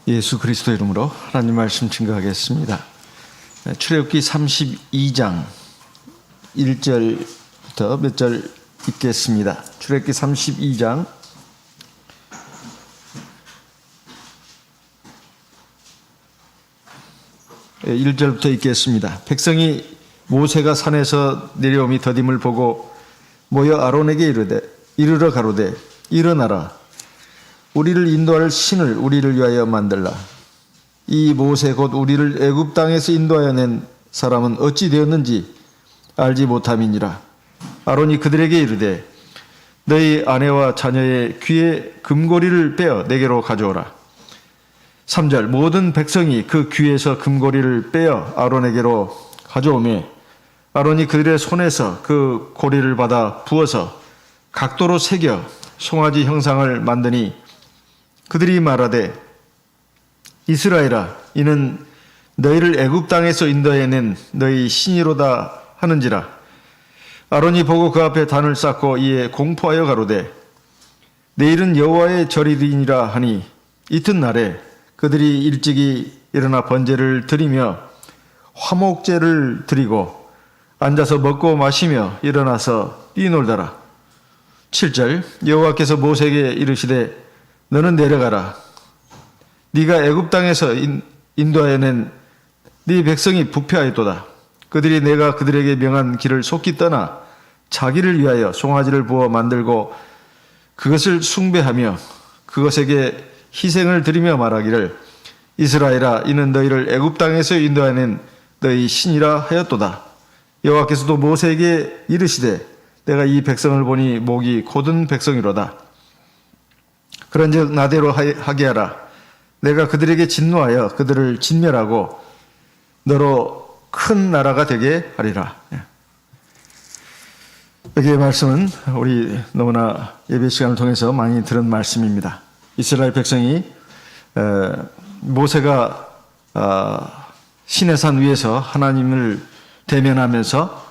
예수 그리스도 이름으로 하나님 말씀 증거하겠습니다. 출애굽기 32장 1절부터 몇 절 읽겠습니다. 출애굽기 32장 1절부터 읽겠습니다. 백성이 모세가 산에서 내려오미 더딤을 보고 모여 아론에게 이르러 가로되 일어나라, 우리를 인도할 신을 우리를 위하여 만들라. 이 모세 곧 우리를 애굽 땅에서 인도하여 낸 사람은 어찌 되었는지 알지 못함이니라. 아론이 그들에게 이르되 너희 아내와 자녀의 귀에 금고리를 빼어 내게로 가져오라. 3절 모든 백성이 그 귀에서 금고리를 빼어 아론에게로 가져오매 아론이 그들의 손에서 그 고리를 받아 부어서 각도로 새겨 송아지 형상을 만드니 그들이 말하되 이스라엘아, 이는 너희를 애굽 땅에서 인도해낸 너희 신이로다 하는지라. 아론이 보고 그 앞에 단을 쌓고 이에 공포하여 가로되 내일은 여호와의 절이니라 하니 이튿날에 그들이 일찍이 일어나 번제를 드리며 화목제를 드리고 앉아서 먹고 마시며 일어나서 뛰놀더라. 7절 여호와께서 모세에게 이르시되 너는 내려가라. 네가 애굽 땅에서 인도하여 낸 네 백성이 부패하였도다. 그들이 내가 그들에게 명한 길을 속히 떠나 자기를 위하여 송아지를 부어 만들고 그것을 숭배하며 그것에게 희생을 드리며 말하기를 이스라엘아, 이는 너희를 애굽 땅에서 인도하여 낸 너희 신이라 하였도다. 여호와께서도 모세에게 이르시되 내가 이 백성을 보니 목이 곧은 백성이로다. 그런즉 나대로 하게 하라. 내가 그들에게 진노하여 그들을 진멸하고 너로 큰 나라가 되게 하리라. 여기의 말씀은 우리 너무나 예배 시간을 통해서 많이 들은 말씀입니다. 이스라엘 백성이 모세가 시내산 위에서 하나님을 대면하면서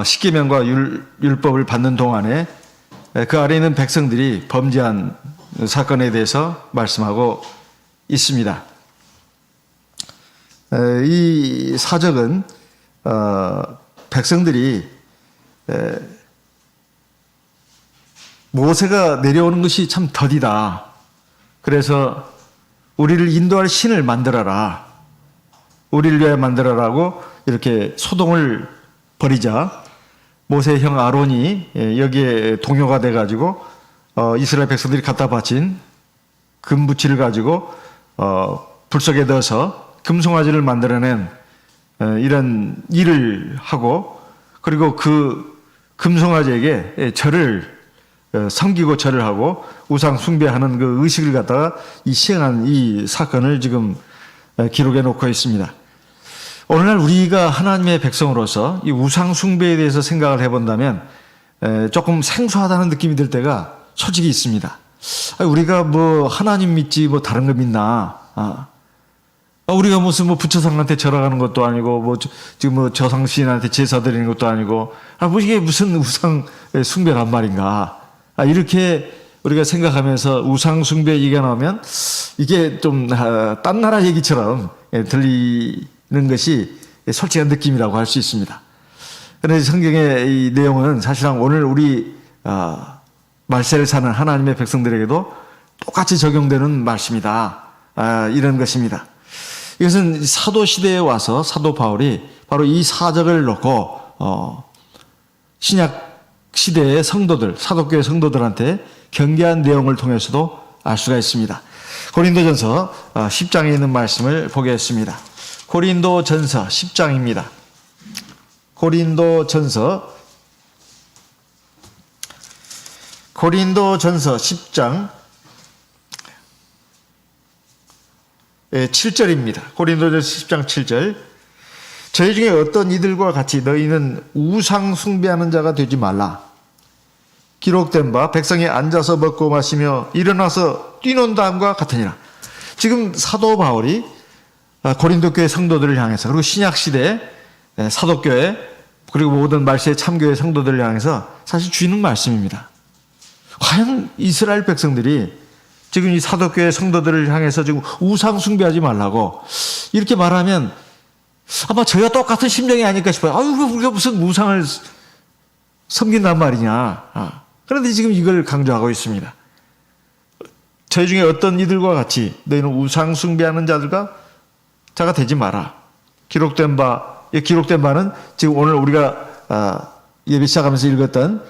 십계명과 율법을 받는 동안에 그 아래 있는 백성들이 범죄한 사건에 대해서 말씀하고 있습니다. 이 사적은 백성들이 모세가 내려오는 것이 참 더디다. 그래서 우리를 인도할 신을 만들어라, 우리를 위하여 만들어라고 이렇게 소동을 벌이자 모세의 형 아론이 여기에 동요가 돼가지고 이스라엘 백성들이 갖다 바친 금부치를 가지고 불 속에 넣어서 금송아지를 만들어낸 이런 일을 하고, 그리고 그 금송아지에게 절을 섬기고 절을 하고 우상 숭배하는 그 의식을 갖다가 시행한 이 사건을 지금 기록해 놓고 있습니다. 오늘날 우리가 하나님의 백성으로서 이 우상 숭배에 대해서 생각을 해본다면 조금 생소하다는 느낌이 들 때가 솔직히 있습니다. 우리가 뭐 하나님 믿지 뭐 다른 거 믿나? 우리가 무슨 뭐 부처상한테 절하는 것도 아니고 뭐 지금 뭐 저상신한테 제사 드리는 것도 아니고 뭐 이게 무슨 우상 숭배란 말인가? 이렇게 우리가 생각하면서 우상 숭배 얘기가 나오면 이게 좀 딴 나라 얘기처럼 들리는 것이 솔직한 느낌이라고 할 수 있습니다. 그런데 성경의 이 내용은 사실상 오늘 우리 말세를 사는 하나님의 백성들에게도 똑같이 적용되는 말씀이다. 이런 것입니다. 이것은 사도 시대에 와서 사도 바울이 바로 이 사적을 놓고 신약 시대의 성도들, 사도교회 성도들한테 경계한 내용을 통해서도 알 수가 있습니다. 고린도전서 10장에 있는 말씀을 보겠습니다. 고린도전서 10장입니다. 고린도전서 10장 7절입니다. 고린도전서 10장 7절. 저희 중에 어떤 이들과 같이 너희는 우상 숭배하는 자가 되지 말라. 기록된 바 백성이 앉아서 먹고 마시며 일어나서 뛰논다함과 같으니라. 지금 사도 바울이 고린도 교회 성도들을 향해서, 그리고 신약 시대 사도교회, 그리고 모든 말세의 참교회 성도들을 향해서 사실 주는 말씀입니다. 과연 이스라엘 백성들이 지금 이 사도교회 성도들을 향해서 지금 우상 숭배하지 말라고 이렇게 말하면 아마 저희와 똑같은 심정이 아닐까 싶어요. 아유, 우리가 무슨 우상을 섬긴단 말이냐. 그런데 지금 이걸 강조하고 있습니다. 저희 중에 어떤 이들과 같이 너희는 우상 숭배하는 자가 되지 마라. 기록된 바는 지금 오늘 우리가 예배 시작하면서 읽었던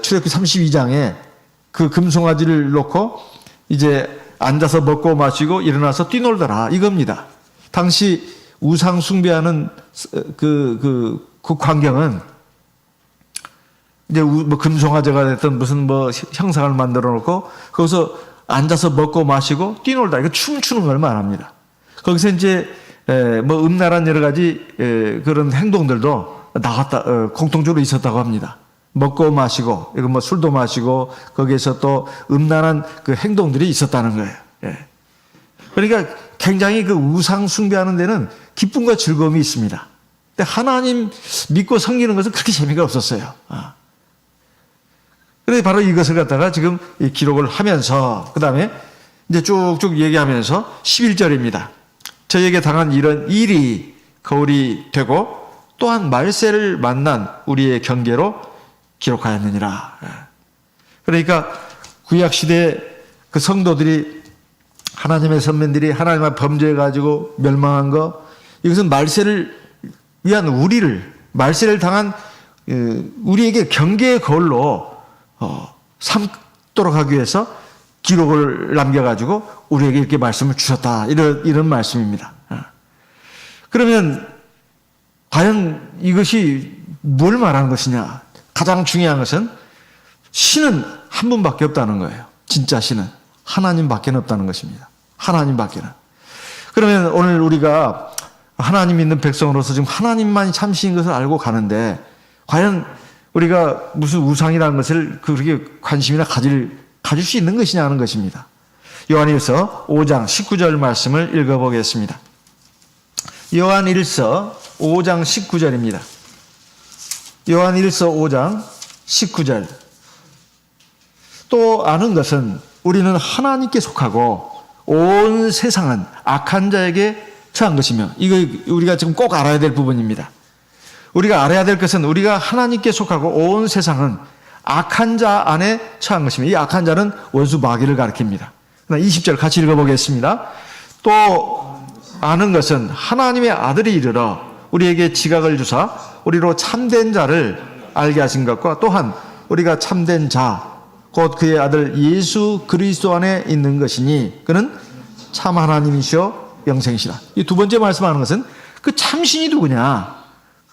출애굽기 32장에 그 금송아지를 놓고 이제 앉아서 먹고 마시고 일어나서 뛰놀더라 이겁니다. 당시 우상 숭배하는 그 광경은 이제 뭐 금송아지가 됐든 무슨 뭐 형상을 만들어 놓고 거기서 앉아서 먹고 마시고 뛰놀다 이거 춤추는 걸 말합니다. 거기서 이제 뭐 음란한 여러 가지 그런 행동들도 공통적으로 있었다고 합니다. 먹고 마시고 이거 뭐 술도 마시고 거기에서 또 음란한 그 행동들이 있었다는 거예요. 그러니까 굉장히 그 우상 숭배하는 데는 기쁨과 즐거움이 있습니다. 근데 하나님 믿고 섬기는 것은 그렇게 재미가 없었어요. 그래서 바로 이것을 갖다가 지금 기록을 하면서 그 다음에 이제 쭉쭉 얘기하면서 11절입니다. 저에게 당한 이런 일이 거울이 되고 또한 말세를 만난 우리의 경계로 기록하였느니라. 그러니까 구약시대 그 성도들이 하나님의 선민들이 하나님과 범죄해가지고 멸망한 거 이것은 말세를 위한 말세를 당한 우리에게 경계의 거울로 삼도록 하기 위해서 기록을 남겨가지고 우리에게 이렇게 말씀을 주셨다. 이런 말씀입니다. 그러면 과연 이것이 뭘 말하는 것이냐? 가장 중요한 것은 신은 한 분밖에 없다는 거예요. 진짜 신은 하나님밖에 없다는 것입니다. 하나님밖에는. 그러면 오늘 우리가 하나님 믿는 백성으로서 지금 하나님만이 참 신인 것을 알고 가는데 과연 우리가 무슨 우상이라는 것을 그렇게 관심이나 가질 수 있는 것이냐 하는 것입니다. 요한일서 5장 19절 말씀을 읽어보겠습니다. 요한일서 5장 19절입니다. 요한일서 5장 19절. 또 아는 것은 우리는 하나님께 속하고 온 세상은 악한 자에게 처한 것이며, 이거 우리가 지금 꼭 알아야 될 부분입니다. 우리가 알아야 될 것은 우리가 하나님께 속하고 온 세상은 악한 자 안에 처한 것이며, 이 악한 자는 원수 마귀를 가리킵니다. 20절 같이 읽어보겠습니다. 또 아는 것은 하나님의 아들이 이르러 우리에게 지각을 주사 우리로 참된 자를 알게 하신 것과 또한 우리가 참된 자 곧 그의 아들 예수 그리스도 안에 있는 것이니 그는 참 하나님이시오 영생이시라. 이 두 번째 말씀하는 것은 그 참신이 누구냐,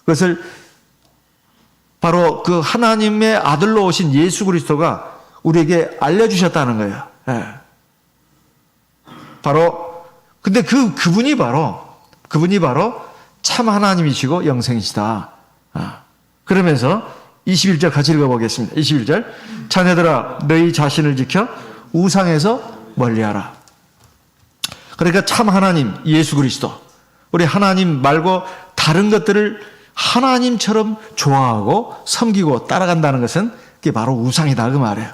그것을 바로 그 하나님의 아들로 오신 예수 그리스도가 우리에게 알려주셨다는 거예요. 근데 그분이 바로 참 하나님이시고 영생이시다. 그러면서 21절 같이 읽어보겠습니다. 21절. 자녀들아 너희 자신을 지켜 우상에서 멀리하라. 그러니까 참 하나님 예수 그리스도, 우리 하나님 말고 다른 것들을 하나님처럼 좋아하고 섬기고 따라간다는 것은 그게 바로 우상이다 그 말이에요.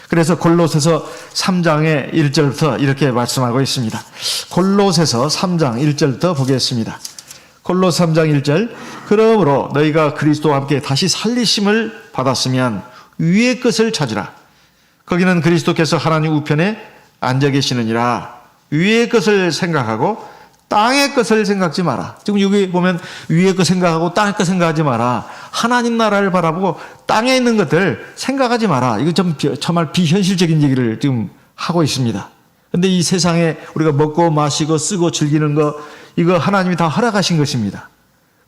그래서 골로새서 3장의 1절부터 이렇게 말씀하고 있습니다. 골로새서 3장 1절부터 보겠습니다. 골로새 3장 1절. 그러므로 너희가 그리스도와 함께 다시 살리심을 받았으면 위의 것을 찾으라. 거기는 그리스도께서 하나님 우편에 앉아 계시느니라. 위의 것을 생각하고 땅의 것을 생각지 마라. 지금 여기 보면 위의 것 생각하고 땅의 것 생각하지 마라. 하나님 나라를 바라보고 땅에 있는 것들 생각하지 마라. 이거 정말 비현실적인 얘기를 지금 하고 있습니다. 근데 이 세상에 우리가 먹고 마시고 쓰고 즐기는 거, 이거 하나님이 다 허락하신 것입니다.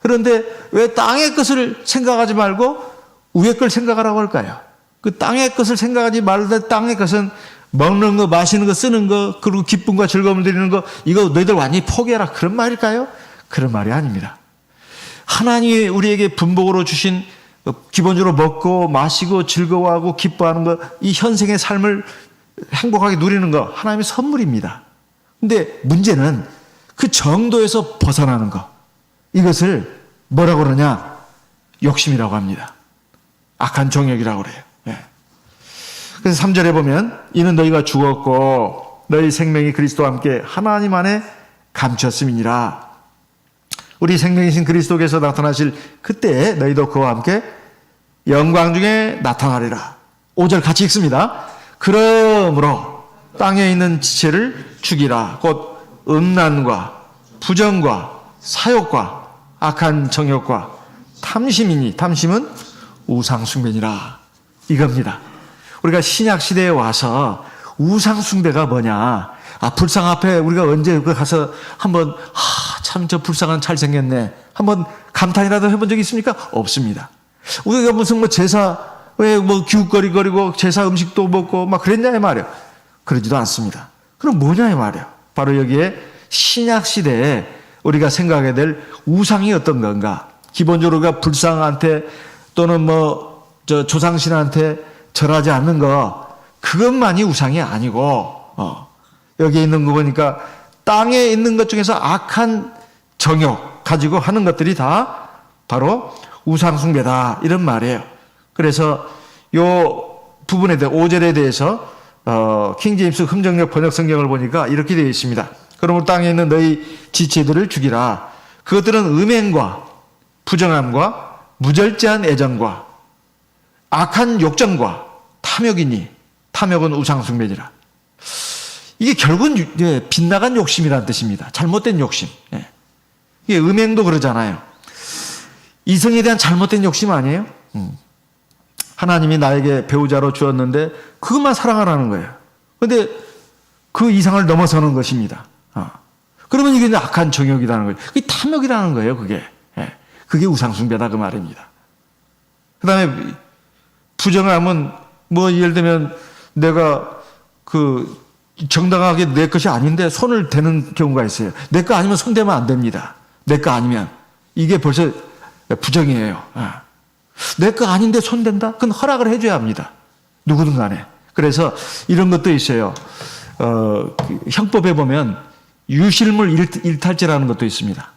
그런데 왜 땅의 것을 생각하지 말고 위의 걸 생각하라고 할까요? 그 땅의 것을 생각하지 말되 땅의 것은 먹는 거, 마시는 거, 쓰는 거, 그리고 기쁨과 즐거움을 드리는 거, 이거 너희들 완전히 포기해라. 그런 말일까요? 그런 말이 아닙니다. 하나님이 우리에게 분복으로 주신 기본적으로 먹고 마시고 즐거워하고 기뻐하는 거, 이 현생의 삶을 행복하게 누리는 거 하나님의 선물입니다. 근데 문제는 그 정도에서 벗어나는 거, 이것을 뭐라고 그러냐? 욕심이라고 합니다. 악한 정욕이라고 그래요. 그래서 3절에 보면 이는 너희가 죽었고 너희 생명이 그리스도와 함께 하나님 안에 감췄음이니라. 우리 생명이신 그리스도께서 나타나실 그때 너희도 그와 함께 영광 중에 나타나리라. 5절 같이 읽습니다. 그러므로 땅에 있는 지체를 죽이라. 곧 음란과 부정과 사욕과 악한 정욕과 탐심이니 탐심은 우상숭배니라. 이겁니다. 우리가 신약시대에 와서 우상숭배가 뭐냐. 불상 앞에 우리가 언제 가서 한번 참 저 불상은 잘생겼네 한번 감탄이라도 해본 적이 있습니까? 없습니다. 우리가 무슨 뭐 제사에 뭐 기웃거리거리고 제사 음식도 먹고 막 그랬냐 이 말이야. 그러지도 않습니다. 그럼 뭐냐 이 말이야. 바로 여기에 신약시대에 우리가 생각해야 될 우상이 어떤 건가. 기본적으로 우리가 불상한테 또는 뭐 저 조상신한테 절하지 않는 거 그것만이 우상이 아니고 여기에 있는 거 보니까 땅에 있는 것 중에서 악한 정욕 가지고 하는 것들이 다 바로 우상숭배다 이런 말이에요. 그래서 요 부분에 대해 5절에 대해서 킹제임스 흠정역 번역 성경을 보니까 이렇게 되어 있습니다. 그러므로 땅에 있는 너희 지체들을 죽이라. 그것들은 음행과 부정함과 무절제한 애정과 악한 욕정과 탐욕이니 탐욕은 우상숭배니라. 이게 결국은 빗나간 욕심이라는 뜻입니다. 잘못된 욕심. 이게 음행도 그러잖아요. 이성에 대한 잘못된 욕심 아니에요? 하나님이 나에게 배우자로 주었는데 그것만 사랑하라는 거예요. 그런데 그 이상을 넘어서는 것입니다. 그러면 이게 악한 정욕이라는 거예요. 그게 탐욕이라는 거예요. 그게 우상숭배다 그 말입니다. 그 다음에 부정함은 뭐 예를 들면 내가 그 정당하게 내 것이 아닌데 손을 대는 경우가 있어요. 내 거 아니면 손 대면 안 됩니다. 내 거 아니면 이게 벌써 부정이에요. 내 거 아닌데 손 댄다? 그건 허락을 해줘야 합니다. 누구든 간에. 그래서 이런 것도 있어요. 형법에 보면 유실물 일탈죄라는 것도 있습니다.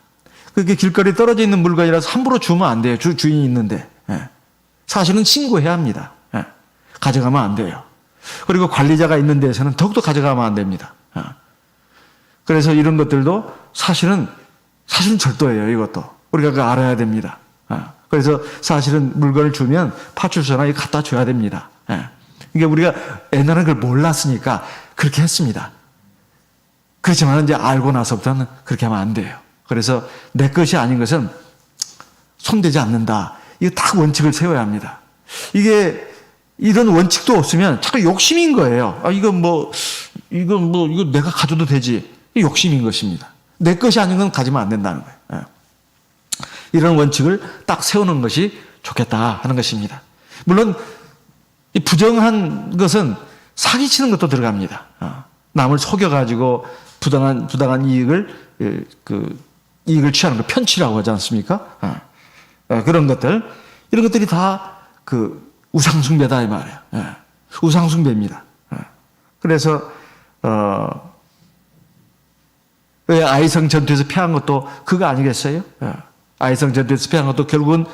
그게 길거리에 떨어져 있는 물건이라서 함부로 주면 안 돼요. 주인이 있는데. 사실은 신고해야 합니다. 가져가면 안 돼요. 그리고 관리자가 있는 데에서는 더욱더 가져가면 안 됩니다. 그래서 이런 것들도 사실은 절도예요. 이것도. 우리가 그거 알아야 됩니다. 그래서 사실은 물건을 주면 파출소나 갖다 줘야 됩니다. 이게 우리가 옛날에는 그걸 몰랐으니까 그렇게 했습니다. 그렇지만 이제 알고 나서부터는 그렇게 하면 안 돼요. 그래서 내 것이 아닌 것은 손대지 않는다. 이거 딱 원칙을 세워야 합니다. 이게 이런 원칙도 없으면 자꾸 욕심인 거예요. 이거 내가 가져도 되지. 이게 욕심인 것입니다. 내 것이 아닌 건 가지면 안 된다는 거예요. 이런 원칙을 딱 세우는 것이 좋겠다 하는 것입니다. 물론 이 부정한 것은 사기치는 것도 들어갑니다. 남을 속여가지고 부당한 이익을 취하는 거 편취라고 하지 않습니까? 그런 것들 이런 것들이 다 우상숭배다 이 말이에요. 우상숭배입니다. 그래서 왜 아이성 전투에서 패한 것도 그거 아니겠어요? 아이성 전투에서 패한 것도 결국은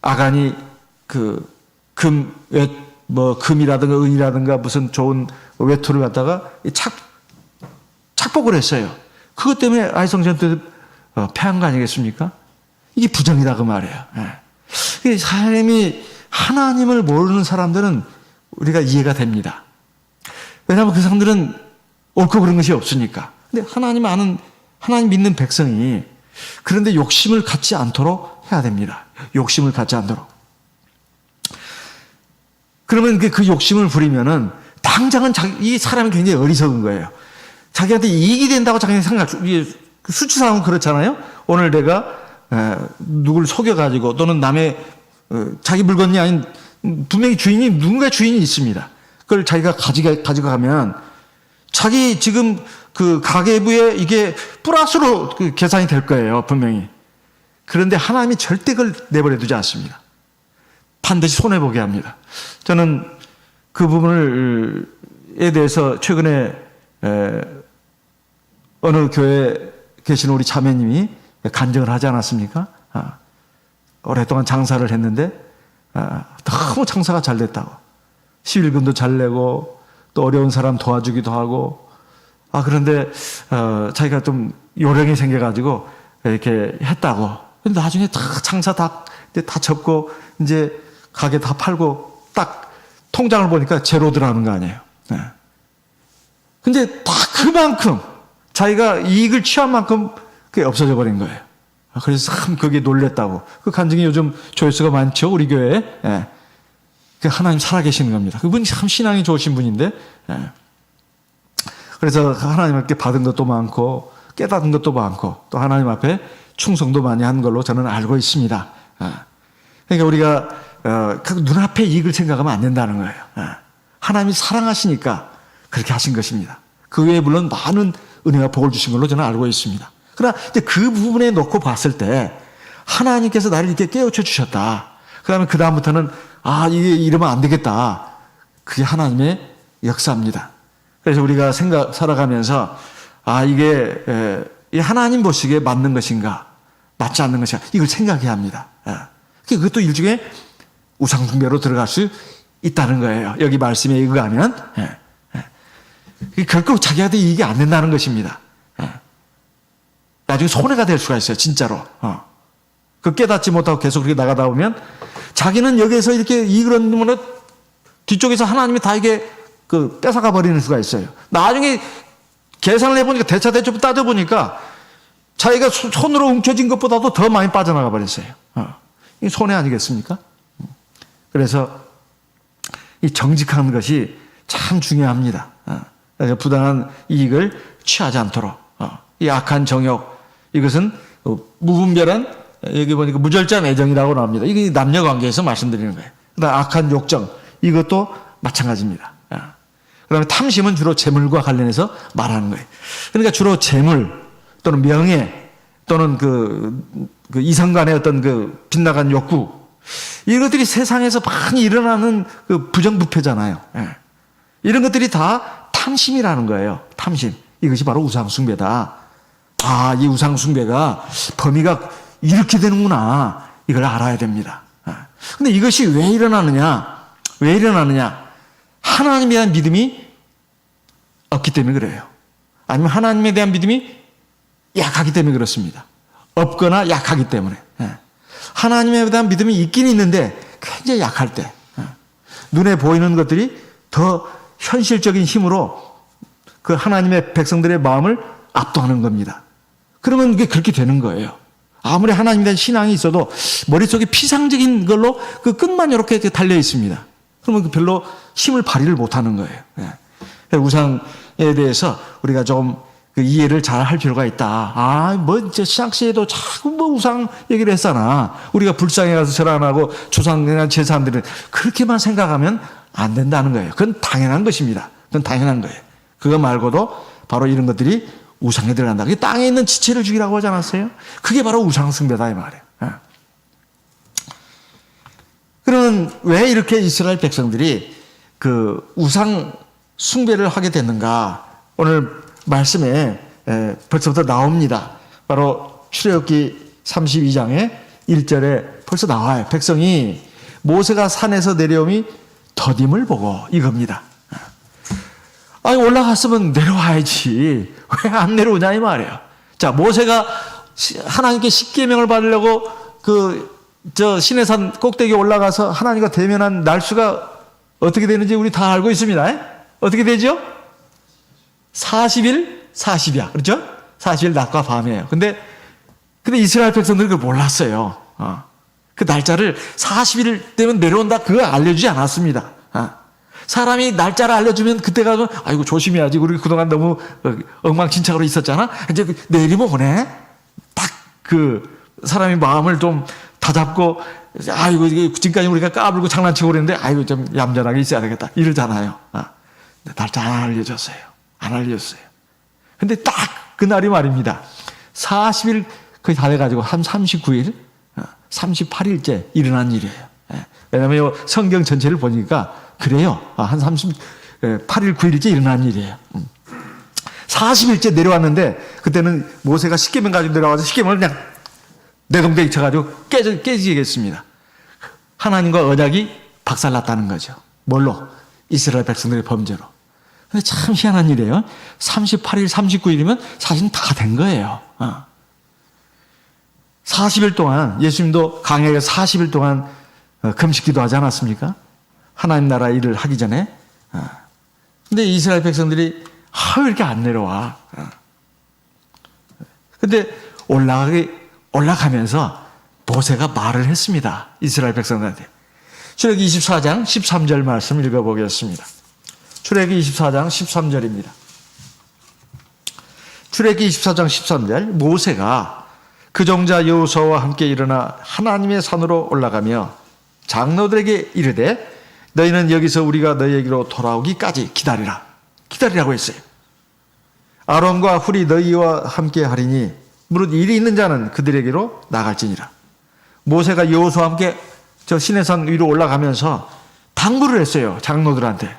아간이 금이라든가 은이라든가 무슨 좋은 외투를 갖다가 착복을 했어요. 그것 때문에 아이성 전투에서 패한 거 아니겠습니까? 이게 부정이다 그 말이에요. 사람이 하나님을 모르는 사람들은 우리가 이해가 됩니다. 왜냐하면 그 사람들은 옳고 그런 것이 없으니까. 근데 하나님 믿는 백성이 그런데 욕심을 갖지 않도록 해야 됩니다. 욕심을 갖지 않도록. 그러면 그 욕심을 부리면은 당장은 이 사람이 굉장히 어리석은 거예요. 자기한테 이익이 된다고 자기 수치상은 그렇잖아요. 오늘 내가 누굴 속여가지고 또는 남의 자기 물건이 아닌 분명히 누군가 주인이 있습니다. 그걸 자기가 가져가면 자기 지금 그 가계부에 이게 플러스로 계산이 될 거예요. 분명히. 그런데 하나님이 절대 그걸 내버려 두지 않습니다. 반드시 손해보게 합니다. 저는 그 부분에 대해서 최근에 어느 교회에 계시는 우리 자매님이 간증을 하지 않았습니까? 오랫동안 장사를 했는데 너무 장사가 잘 됐다고. 11금도 잘 내고 또 어려운 사람 도와주기도 하고 그런데 자기가 좀 요령이 생겨가지고 이렇게 했다고. 근데 나중에 다 장사 다 접고 이제 가게 다 팔고 딱 통장을 보니까 제로더라는 거 아니에요. 네. 근데 다 그만큼 자기가 이익을 취한 만큼 그게 없어져 버린 거예요. 그래서 참 그게 놀랬다고. 그 간증이 요즘 조회수가 많죠, 우리 교회에. 예. 그 하나님 살아계시는 겁니다. 그분이 참 신앙이 좋으신 분인데. 예. 그래서 하나님께 받은 것도 많고 깨닫은 것도 많고 또 하나님 앞에 충성도 많이 한 걸로 저는 알고 있습니다. 예. 그러니까 우리가 그 눈앞의 이익을 생각하면 안 된다는 거예요. 예. 하나님이 사랑하시니까 그렇게 하신 것입니다. 그 외에 물론 많은 은혜와 복을 주신 걸로 저는 알고 있습니다. 그러나 이제 그 부분에 놓고 봤을 때 하나님께서 나를 이렇게 깨우쳐 주셨다. 그러면 그 다음부터는 이게 이러면 안 되겠다. 그게 하나님의 역사입니다. 그래서 우리가 살아가면서 이게 하나님 보시기에 맞는 것인가 맞지 않는 것인가 이걸 생각해야 합니다. 그것도 일종의 우상숭배로 들어갈 수 있다는 거예요. 여기 말씀에 의하면 결국 자기한테 이익이 안 된다는 것입니다. 나중에 손해가 될 수가 있어요. 진짜로. 그 깨닫지 못하고 계속 그렇게 나가다 보면 자기는 여기에서 이렇게 이익을 얻는 뒤쪽에서 하나님이 다 이게 뺏어가 버리는 수가 있어요. 나중에 계산을 해보니까 대차대차 따져보니까 자기가 손으로 움켜쥔 것보다도 더 많이 빠져나가 버렸어요. 이게 손해 아니겠습니까? 그래서 이 정직한 것이 참 중요합니다. 그래서 부당한 이익을 취하지 않도록 이 악한 정욕 이것은 무분별한 여기 보니까 무절제한 애정이라고 나옵니다. 이게 남녀 관계에서 말씀드리는 거예요. 그다음 악한 욕정 이것도 마찬가지입니다. 그다음에 탐심은 주로 재물과 관련해서 말하는 거예요. 그러니까 주로 재물 또는 명예 또는 그 이성 간의 어떤 그 빗나간 욕구 이것들이 세상에서 많이 일어나는 그 부정부패잖아요. 이런 것들이 다 탐심이라는 거예요. 탐심. 이것이 바로 우상숭배다. 이 우상숭배가 범위가 이렇게 되는구나. 이걸 알아야 됩니다. 근데 이것이 왜 일어나느냐? 하나님에 대한 믿음이 없기 때문에 그래요. 아니면 하나님에 대한 믿음이 약하기 때문에 그렇습니다. 없거나 약하기 때문에. 하나님에 대한 믿음이 있긴 있는데 굉장히 약할 때 눈에 보이는 것들이 더 현실적인 힘으로 그 하나님의 백성들의 마음을 압도하는 겁니다. 그러면 이게 그렇게 되는 거예요. 아무리 하나님에 대한 신앙이 있어도 머릿속에 피상적인 걸로 그 끝만 이렇게 달려 있습니다. 그러면 별로 힘을 발휘를 못하는 거예요. 우상에 대해서 우리가 좀 이해를 잘 할 필요가 있다. 신학시에도 자꾸 우상 얘기를 했잖아. 우리가 불상에 가서 절 안 하고 조상이나 제사들은 그렇게만 생각하면 안 된다는 거예요. 그건 당연한 것입니다. 그건 당연한 거예요. 그거 말고도 바로 이런 것들이 우상에 들어간다. 그게 땅에 있는 지체를 죽이라고 하지 않았어요? 그게 바로 우상숭배다 이 말이에요. 그러면 왜 이렇게 이스라엘 백성들이 그 우상 숭배를 하게 됐는가? 오늘 말씀에 벌써부터 나옵니다. 바로 출애굽기 32장에 1절에 벌써 나와요. 백성이 모세가 산에서 내려오니 더딤을 보고 이겁니다. 올라갔으면 내려와야지. 왜 안 내려오냐 이 말이에요. 자, 모세가 하나님께 십계명을 받으려고 시내산 꼭대기에 올라가서 하나님과 대면한 날수가 어떻게 되는지 우리 다 알고 있습니다. 어떻게 되죠? 40일, 40이야. 그렇죠? 40일 낮과 밤이에요. 근데 이스라엘 백성들은 그걸 몰랐어요. 그 날짜를 40일 되면 내려온다 그거 알려주지 않았습니다. 사람이 날짜를 알려주면 그때 가서 아이고 조심해야지. 우리 그동안 너무 엉망진창으로 있었잖아. 이제 내리면 오네. 딱 사람이 마음을 좀 다잡고 아이고 이게 지금까지 우리가 까불고 장난치고 그랬는데 아이고 좀 얌전하게 있어야 되겠다 이러잖아요. 날짜 안 알려줬어요. 안 알려줬어요. 근데 딱 그날이 말입니다. 40일 거의 다 돼가지고 한 39일, 38일째 일어난 일이에요. 왜냐하면 성경 전체를 보니까 그래요. 한 38일, 9일째 일어난 일이에요. 40일째 내려왔는데 그때는 모세가 십계명 가지고 내려와서 십계명을 그냥 내동댕이 쳐가지고 깨지겠습니다. 하나님과 언약이 박살났다는 거죠. 뭘로? 이스라엘 백성들의 범죄로. 근데 참 희한한 일이에요. 38일, 39일이면 사실은 다 된 거예요. 40일 동안, 예수님도 강야에 40일 동안 금식 기도하지 않았습니까? 하나님 나라 일을 하기 전에. 근데 이스라엘 백성들이 왜 이렇게 안 내려와? 근데 올라가면서 모세가 말을 했습니다. 이스라엘 백성들한테. 출애기 24장 13절 말씀 읽어보겠습니다. 출애기 24장 13절입니다. 출애기 24장 13절 모세가 그 종자 여호수아와 함께 일어나 하나님의 산으로 올라가며 장로들에게 이르되 너희는 여기서 우리가 너희에게로 돌아오기까지 기다리라. 기다리라고 했어요. 아론과 훌이 너희와 함께 하리니 무릇 일이 있는 자는 그들에게로 나갈지니라. 모세가 여호수아와 함께 저 시내산 위로 올라가면서 당부를 했어요. 장로들한테.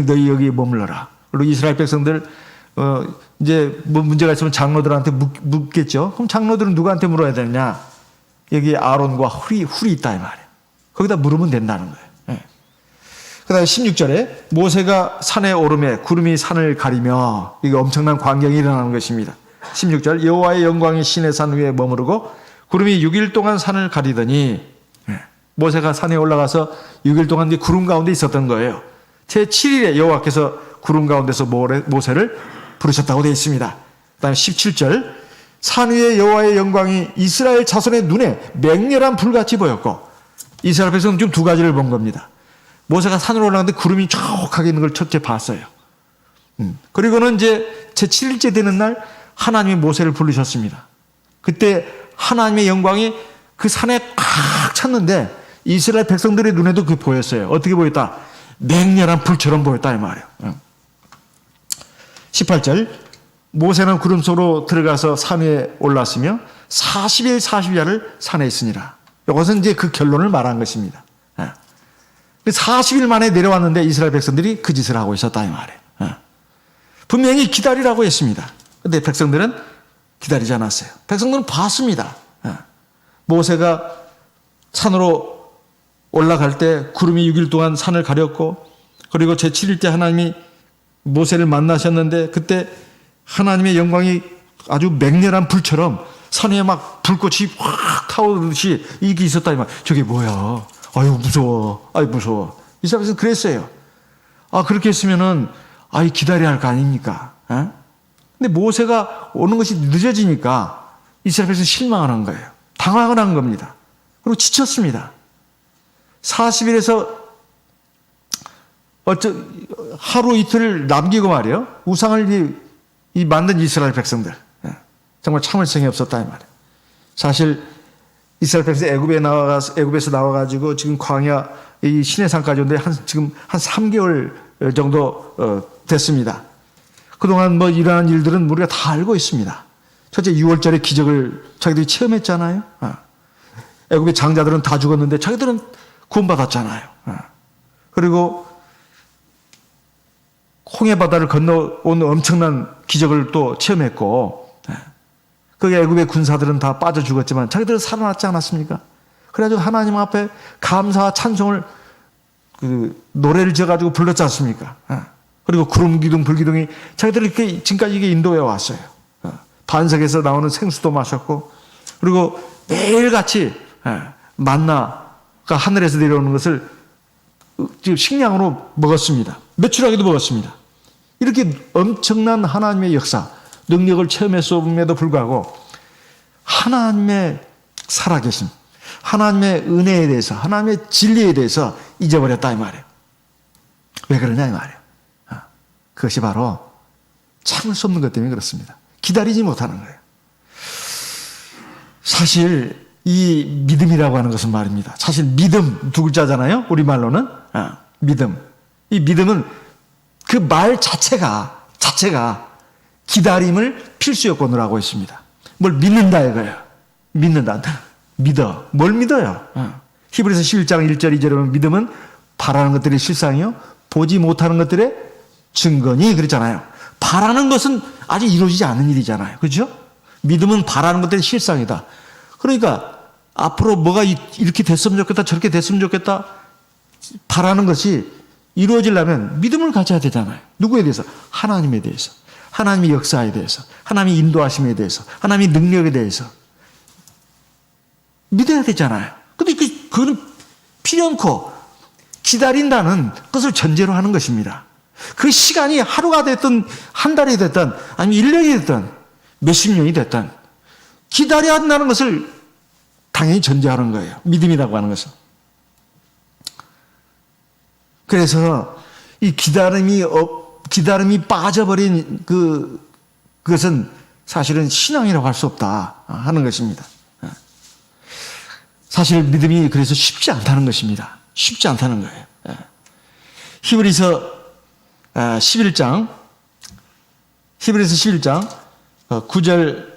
너희 여기 머물러라. 그리고 이스라엘 백성들 이제 뭐 문제가 있으면 장로들한테 묻겠죠. 그럼 장로들은 누구한테 물어야 되느냐? 여기 아론과 훌이 있다 이 말이에요. 거기다 물으면 된다는 거예요. 네. 그 다음에 16절에 모세가 산에 오르매 구름이 산을 가리며 이게 엄청난 광경이 일어나는 것입니다. 16절 여호와의 영광이 시내산 위에 머무르고 구름이 6일 동안 산을 가리더니 모세가 산에 올라가서 6일 동안 구름 가운데 있었던 거예요. 제7일에 여호와께서 구름 가운데서 모세를 부르셨다고 되어 있습니다. 그 다음에 17절 산 위에 여호와의 영광이 이스라엘 자손의 눈에 맹렬한 불같이 보였고 이스라엘 백성은 지금 두 가지를 본 겁니다. 모세가 산으로 올라가는데 구름이 촉하게 있는 걸 첫째 봤어요. 그리고는 이제 제7일째 되는 날 하나님이 모세를 부르셨습니다. 그때 하나님의 영광이 그 산에 꽉 찼는데 이스라엘 백성들의 눈에도 그게 보였어요. 어떻게 보였다? 맹렬한 불처럼 보였다 이 말이에요. 18절 모세는 구름 속으로 들어가서 산 위에 올랐으며 40일 40야를 산에 있으니라. 이것은 이제 그 결론을 말한 것입니다. 40일 만에 내려왔는데 이스라엘 백성들이 그 짓을 하고 있었다 이 말이에요. 분명히 기다리라고 했습니다. 그런데 백성들은 기다리지 않았어요. 백성들은 봤습니다. 모세가 산으로 올라갈 때 구름이 6일 동안 산을 가렸고 그리고 제7일 때 하나님이 모세를 만나셨는데 그때 하나님의 영광이 아주 맹렬한 불처럼 산에 막 불꽃이 확 타오르듯이 이게 있었다 이 말. 저게 뭐야? 아유 무서워. 아유 무서워. 이스라엘에서 그랬어요. 그렇게 했으면은 기다려야 할 거 아닙니까? 근데 모세가 오는 것이 늦어지니까 이스라엘에서 실망을 한 거예요. 당황을 한 겁니다. 그리고 지쳤습니다. 40일에서 하루 이틀을 남기고 말이에요. 우상을 만든 이스라엘 백성들. 정말 참을성이 없었다 이 말이에요. 사실 이스라엘 백성 애굽에서 나와가지고 지금 광야 이 시내산까지 오는데 지금 한 3개월 정도 됐습니다. 그동안 일어난 일들은 우리가 다 알고 있습니다. 첫째 6월절의 기적을 자기들이 체험했잖아요. 애굽의 장자들은 다 죽었는데 자기들은 구원받았잖아요. 그리고 홍해 바다를 건너온 엄청난 기적을 또 체험했고 그 애굽의 군사들은 다 빠져 죽었지만 자기들은 살아났지 않았습니까? 그래가지고 하나님 앞에 감사와 찬송을 노래를 지어가지고 불렀지 않습니까? 그리고 구름 기둥 불기둥이 자기들이 이렇게 지금까지 이게 인도해 왔어요. 반석에서 나오는 생수도 마셨고 그리고 매일같이 만나가 하늘에서 내려오는 것을 식량으로 먹었습니다. 매출하게도 먹었습니다. 이렇게 엄청난 하나님의 역사, 능력을 체험했음에도 불구하고 하나님의 살아계심, 하나님의 은혜에 대해서, 하나님의 진리에 대해서 잊어버렸다 이 말이에요. 왜 그러냐 이 말이에요. 그것이 바로 참을 수 없는 것 때문에 그렇습니다. 기다리지 못하는 거예요. 사실 이 믿음이라고 하는 것은 말입니다. 사실 믿음 두 글자잖아요. 우리말로는 믿음. 이 믿음은 그 말 자체가 기다림을 필수 요건으로 하고 있습니다. 뭘 믿는다 이거예요. 믿는다. 믿어. 뭘 믿어요? 히브리서 11장 1절 2절에 보면 믿음은 바라는 것들의 실상이요 보지 못하는 것들의 증거니 그랬잖아요. 바라는 것은 아직 이루어지지 않은 일이잖아요. 그렇죠? 믿음은 바라는 것들의 실상이다. 그러니까 앞으로 뭐가 이렇게 됐으면 좋겠다 저렇게 됐으면 좋겠다 바라는 것이 이루어지려면 믿음을 가져야 되잖아요. 누구에 대해서? 하나님에 대해서. 하나님의 역사에 대해서. 하나님의 인도하심에 대해서. 하나님의 능력에 대해서. 믿어야 되잖아요. 근데 그건 필요 않고 기다린다는 것을 전제로 하는 것입니다. 그 시간이 하루가 됐든 한 달이 됐든 아니면 1년이 됐든 몇십 년이 됐든 기다려야 한다는 것을 당연히 전제하는 거예요. 믿음이라고 하는 것은. 그래서 이 기다림이 빠져버린 그것은 사실은 신앙이라고 할 수 없다 하는 것입니다. 사실 믿음이 그래서 쉽지 않다는 것입니다. 쉽지 않다는 거예요. 히브리서 11장 9절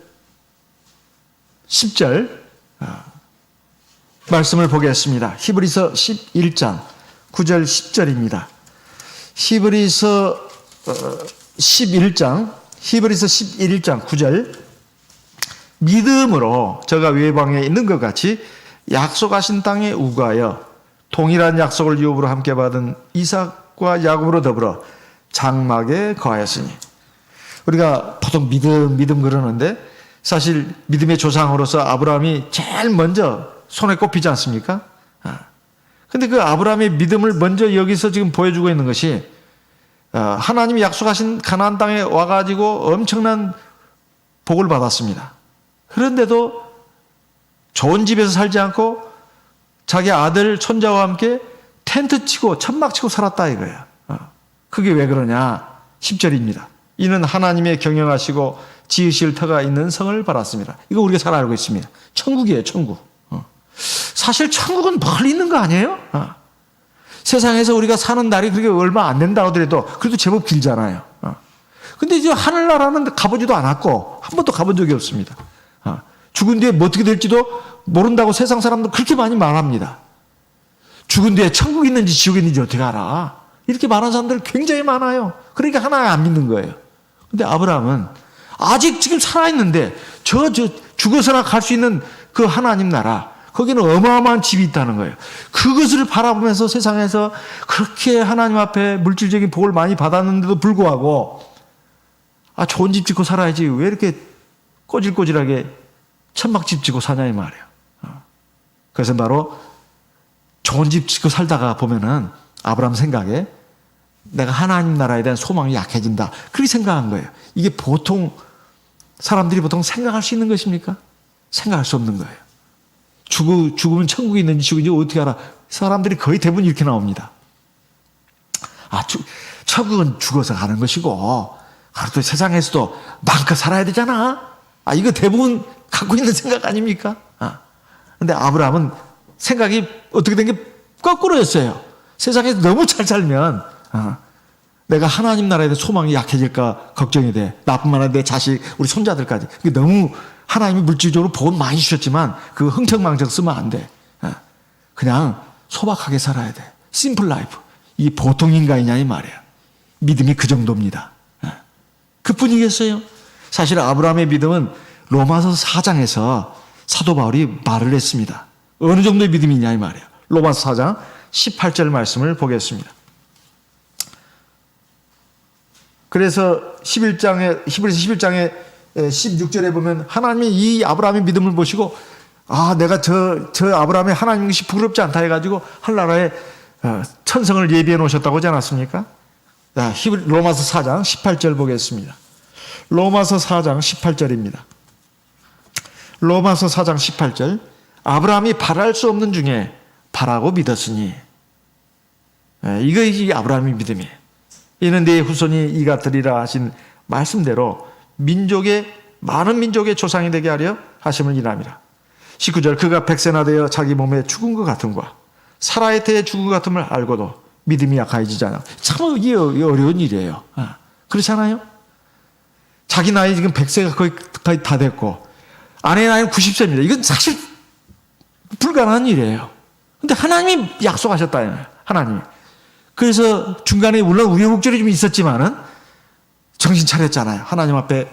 10절 말씀을 보겠습니다. 히브리서 11장 9절 10절입니다. 히브리서 11장 9절 믿음으로 저가 외방에 있는 것 같이 약속하신 땅에 우거하여 동일한 약속을 유업으로 함께 받은 이삭과 야곱으로 더불어 장막에 거하였으니. 우리가 보통 믿음 그러는데 사실 믿음의 조상으로서 아브라함이 제일 먼저 손에 꼽히지 않습니까? 근데 그 아브라함의 믿음을 먼저 여기서 지금 보여주고 있는 것이 하나님이 약속하신 가나안 땅에 와가지고 엄청난 복을 받았습니다. 그런데도 좋은 집에서 살지 않고 자기 아들 손자와 함께 텐트 치고 천막 치고 살았다 이거야. 그게 왜 그러냐? 10절입니다. 이는 하나님의 경영하시고 지으실 터가 있는 성을 받았습니다. 이거 우리가 잘 알고 있습니다. 천국이에요, 천국. 사실 천국은 멀리 있는 거 아니에요? 세상에서 우리가 사는 날이 그렇게 얼마 안 된다 하더라도 그래도 제법 길잖아요. 근데 이제 하늘나라는 가보지도 않았고 한 번도 가본 적이 없습니다. 죽은 뒤에 뭐 어떻게 될지도 모른다고 세상 사람들 그렇게 많이 말합니다. 죽은 뒤에 천국이 있는지 지옥이 있는지 어떻게 알아? 이렇게 말하는 사람들 굉장히 많아요. 그러니까 하나에 안 믿는 거예요. 근데 아브라함은 아직 지금 살아있는데 죽어서나 갈 수 있는 그 하나님 나라, 거기는 어마어마한 집이 있다는 거예요. 그것을 바라보면서 세상에서 그렇게 하나님 앞에 물질적인 복을 많이 받았는데도 불구하고 좋은 집 짓고 살아야지 왜 이렇게 꼬질꼬질하게 천막집 짓고 사냐 이 말이에요. 그래서 바로 좋은 집 짓고 살다가 보면은 아브라함 생각에 내가 하나님 나라에 대한 소망이 약해진다. 그렇게 생각한 거예요. 이게 보통 사람들이 보통 생각할 수 있는 것입니까? 생각할 수 없는 거예요. 죽으면 천국이 있는지 지옥인지 어떻게 알아? 사람들이 거의 대부분 이렇게 나옵니다. 천국은 죽어서 가는 것이고 또 세상에서도 마음껏 살아야 되잖아. 이거 대부분 갖고 있는 생각 아닙니까? 근데 아브라함은 생각이 어떻게 된 게 거꾸로였어요. 세상에서 너무 잘 살면 내가 하나님 나라에 대한 소망이 약해질까 걱정이 돼. 나뿐만 아니라 내 자식, 우리 손자들까지. 너무 하나님이 물질적으로 복은 많이 주셨지만 그 흥청망청 쓰면 안 돼. 그냥 소박하게 살아야 돼. 심플 라이프. 이 보통 인간이냐 이 말이야. 믿음이 그 정도입니다. 그뿐이겠어요? 사실 아브라함의 믿음은 로마서 4장에서 사도 바울이 말을 했습니다. 어느 정도의 믿음이냐 이 말이야. 로마서 4장 18절 말씀을 보겠습니다. 그래서 히브리서 11장에 16절에 보면 하나님이 이 아브라함의 믿음을 보시고 내가 저 아브라함의 하나님 것이 부끄럽지 않다 해가지고 하늘나라에 천성을 예비해 놓으셨다고 하지 않았습니까? 로마서 4장 18절 보겠습니다. 로마서 4장 18절입니다. 로마서 4장 18절 아브라함이 바랄 수 없는 중에 바라고 믿었으니 이것이 아브라함의 믿음이에요. 이는 네 후손이 이같으리라 하신 말씀대로 많은 민족의 조상이 되게 하려 하심을 이람이라. 19절 그가 백세나 되어 자기 몸에 죽은 것 같음과 사라의 때에 죽은 것 같음을 알고도 믿음이 약해지지 않아. 참 이게 어려운 일이에요. 그렇잖아요? 자기 나이 지금 100세가 거의 다 됐고 아내의 나이는 90세입니다. 이건 사실 불가능한 일이에요. 근데 하나님이 약속하셨다. 하나님이. 그래서 중간에 물론 우여곡절이 좀 있었지만은 정신 차렸잖아요. 하나님 앞에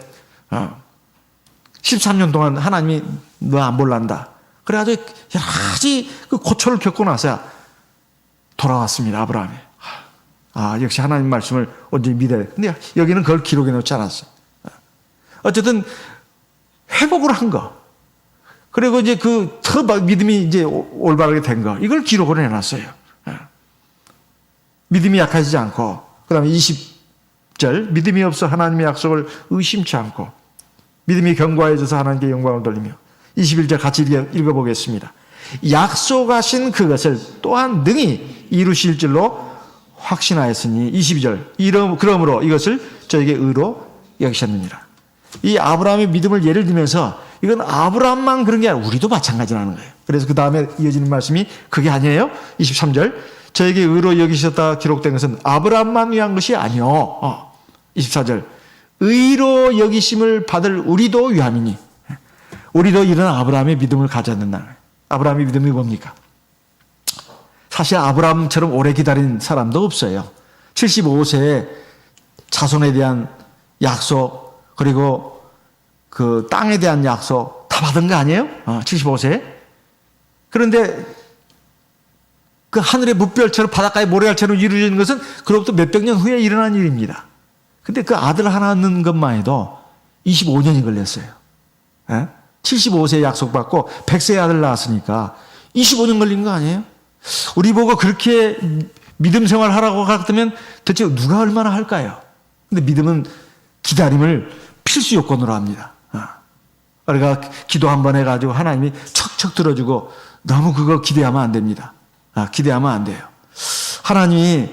13년 동안 하나님이 너 안 볼란다. 그래가지고 여러 가지 그 고초를 겪고 나서야 돌아왔습니다. 아브라함이. 역시 하나님 말씀을 온전히 믿어야 돼. 근데 여기는 그걸 기록해 놓지 않았어요. 어쨌든 회복을 한 거. 그리고 이제 더 믿음이 이제 올바르게 된 거. 이걸 기록을 해놨어요. 믿음이 약해지지 않고, 그 다음에 20절, 믿음이 없어 하나님의 약속을 의심치 않고, 믿음이 견고해져서 하나님께 영광을 돌리며, 21절 같이 읽어보겠습니다. 약속하신 그것을 또한 능히 이루실 줄로 확신하였으니, 22절, 그러므로 이것을 저에게 의로 여기셨느니라. 이 아브라함의 믿음을 예를 들면서 이건 아브라함만 그런 게 아니라 우리도 마찬가지라는 거예요. 그래서 그 다음에 이어지는 말씀이 그게 아니에요. 23절, 저에게 의로 여기셨다 기록된 것은 아브라함만 위한 것이 아니요. 24절, 의로 여기심을 받을 우리도 위함이니, 우리도 이런 아브라함의 믿음을 가져야 된다는 거예요. 아브라함의 믿음이 뭡니까? 사실 아브라함처럼 오래 기다린 사람도 없어요. 75세에 자손에 대한 약속, 그리고 그 땅에 대한 약속 다 받은 거 아니에요? 75세. 그런데 그 하늘의 무별처럼 바닷가의 모래알처럼 이루어진 것은 그로부터 몇백 년 후에 일어난 일입니다. 근데 그 아들 하나 낳는 것만 해도 25년이 걸렸어요. 75세에 약속받고 100세에 아들 낳았으니까 25년 걸린 거 아니에요? 우리 보고 그렇게 믿음 생활 하라고 같으면 도대체 누가 얼마나 할까요? 근데 믿음은 기다림을 필수 요건으로 합니다. 우리가 기도 한번 해가지고 하나님이 척척 들어주고 너무 그거 기대하면 안 됩니다. 기대하면 안 돼요. 하나님이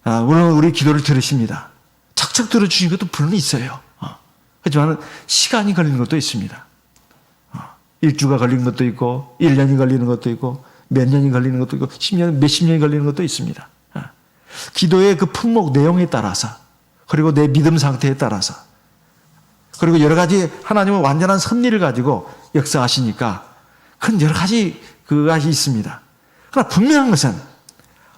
물론 우리 기도를 들으십니다. 척척 들어주신 것도 물론 있어요. 하지만 시간이 걸리는 것도 있습니다. 1주가 걸리는 것도 있고 1년이 걸리는 것도 있고 몇 년이 걸리는 것도 있고 10년, 몇십 년이 걸리는 것도 있습니다. 기도의 그 품목 내용에 따라서, 그리고 내 믿음 상태에 따라서, 그리고 여러 가지 하나님은 완전한 섭리를 가지고 역사하시니까 그런 여러 가지 그것이 있습니다. 그러나 분명한 것은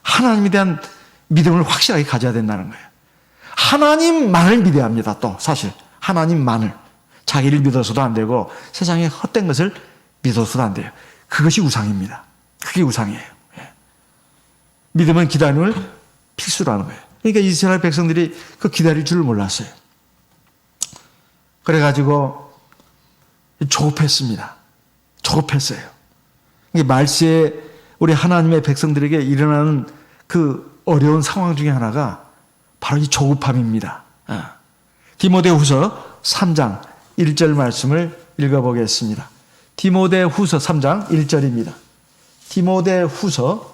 하나님에 대한 믿음을 확실하게 가져야 된다는 거예요. 하나님만을 믿어야 합니다. 또 사실 하나님만을. 자기를 믿어서도 안 되고 세상에 헛된 것을 믿어서도 안 돼요. 그것이 우상입니다. 그게 우상이에요. 믿음은 기다림을 필수로 하는 거예요. 그러니까 이스라엘 백성들이 그 기다릴 줄을 몰랐어요. 그래가지고 조급했습니다. 조급했어요. 이게 말세에 우리 하나님의 백성들에게 일어나는 그 어려운 상황 중에 하나가 바로 이 조급함입니다. 디모데후서 3장 1절 말씀을 읽어보겠습니다. 디모데후서 3장 1절입니다. 디모데후서